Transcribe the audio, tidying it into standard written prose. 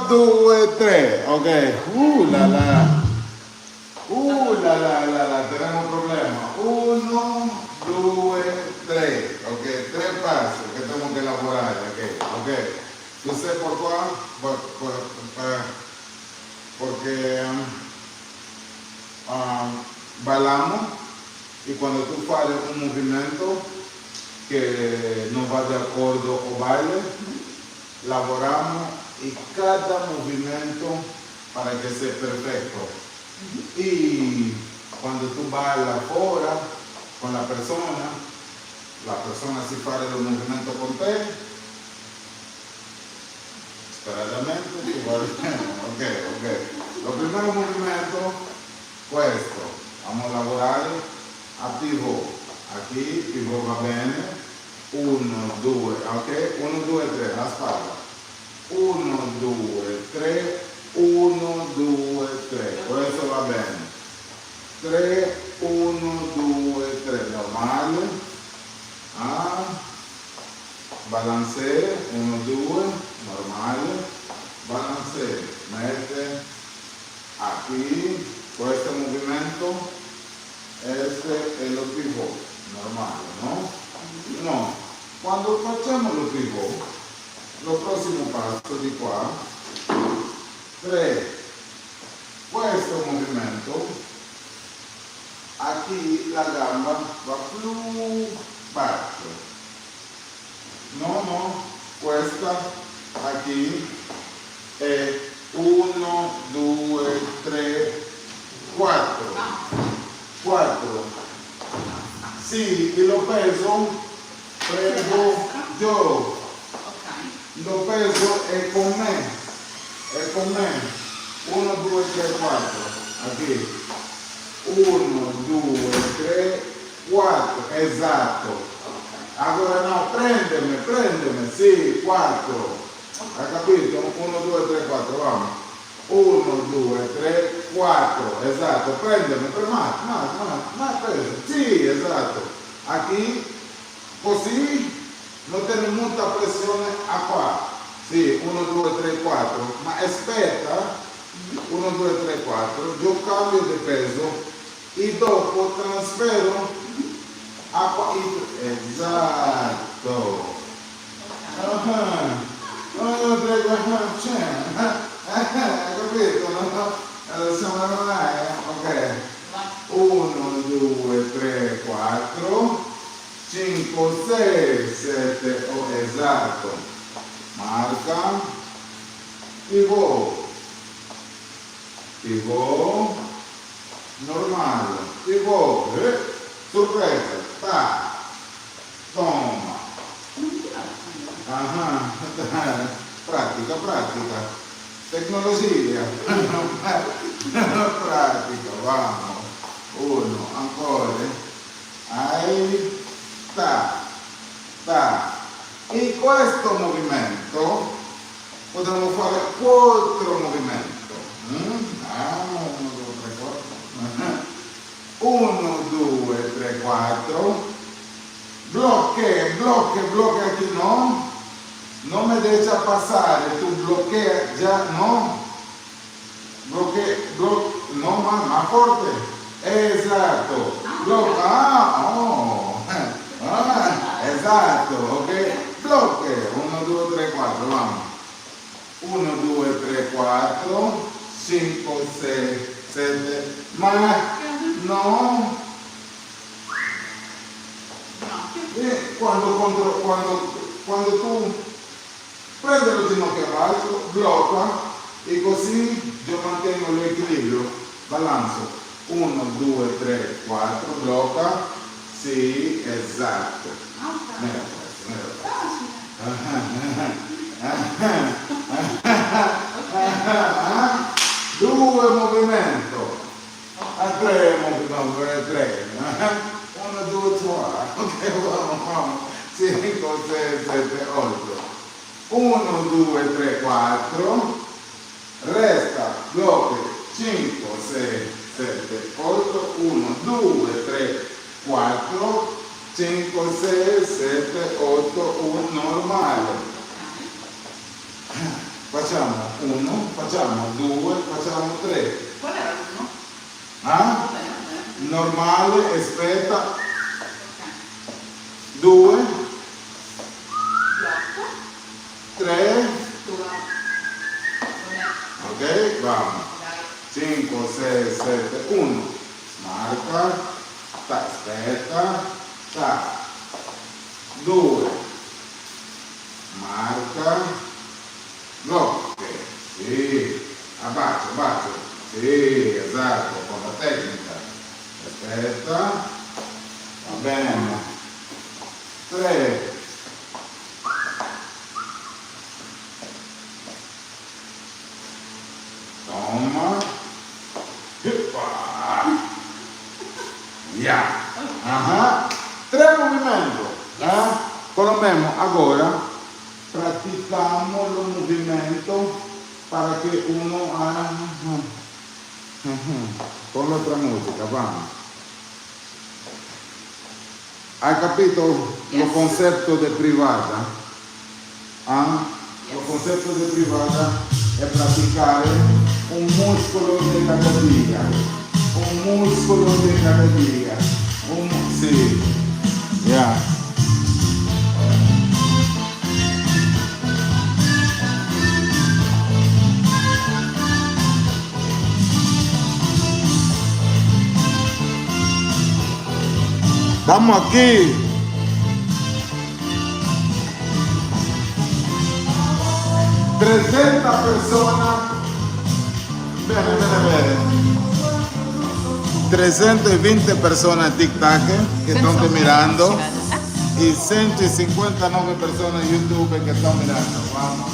2, 3. Ok. La la. Tenemos problema. 1, 2, 3. Ok, 3 pasos que tenemos que elaborar. Ok. ¿Tú sabes por cuál? Porque bailamos y cuando tú haces un movimiento que no va de acuerdo o baile, elaboramos y cada movimiento para que sea perfecto. Y cuando tú bailas fuera con la persona si hace los movimientos con te, esperadamente, ok. Los primeros movimientos, questo, vamos a elaborar a pivot. Aquí, pivot va bene. 1, 2, ok? 1, 2, 3, la spalla. 1, 2, 3, 1, 2, 3, questo va bene. 3, 1, 2, 3, normale. Balancee, 1, 2, normale. Balancee, mette aquí, questo movimento, este è lo pivot, normale, no? No, quando facciamo lo pivot, lo prossimo passo di qua, 3, questo movimento, aquí la gamba va più basso. No, questa aquí è 1, 2, 3, 4. 4. Sì, e lo peso, prendo io. Lo peso è con me. 1, 2, 3, 4. Aquí. 1, 2, 3, 4. Esatto. Allora no, prendeme, sì, 4. Hai capito? 1, 2, 3, 4, vamos. 1, 2, 3, 4, esatto, prendeme, ma preso, sì, esatto. Aquí, così, non tiene molta pressione a qua. Sì, 1, 2, 3, 4, ma aspetta, 1, 2, 3, 4, io cambio di peso e dopo trasfero a qua, esatto. 1, 2, 3, 4, hai capito? Siamo normali, ok. 1, 2, 3, 4, 5, 6, 7, esatto. Marca, pivot, normale, pivot, sorpresa, toma. Pratica. Tecnologia. Pratica, vamos. 1, ancora. Ahí sta. In questo movimento potremmo fare 4 movimenti. 1, 2, 3, 4. Bloque aquí, no. No me deja pasar, tú bloquea ya, no. No más fuerte. Exacto. Esatto, ok. Bloque. 1, 2, 3, 4, vamos. 1, 2, 3, 4, 5, 6, 7, más, no. Quando tu prendi lo ginocchio basso, blocca e così io mantengo l'equilibrio, balanzo. 1, 2, 3, 4, blocca, sì, esatto. Due movimenti, a 3 movimenti, 3. 1, 2, 3, ok, vamos. 5, 6, 7, 8. 1, 2, 3, 4. Resta, blocchi, 5, 6, 7, 8. 1, 2, 3, 4. 5, 6, 7, 8, 1, normale. Facciamo 1, facciamo 2, facciamo 3. Qual era l'uno? Ah? Normale, aspetta. 2, Blocco. 3. Tua. Ok, vamos. 5, 6, 7, 1. Marca. Aspetta. 2. Marca. Blocco. Sì. Abbacio. Sì, esatto, con la tecnica. Aspetta. Va bene. 3. Toma. Ya. Ajá. 3 movimentos. Por lo menos ahora practicamos los movimientos para que uno haga con la otra música. Vamos. ¿Hai capito los conceptos de privada? Los conceptos de privada es practicar un músculo de cada día. Un músculo de cada día. Sí. Ya. Estamos aquí. ...300 personas. Bene. 320 personas TikTok que están mirando. Y 159 personas YouTube que están mirando. Vamos.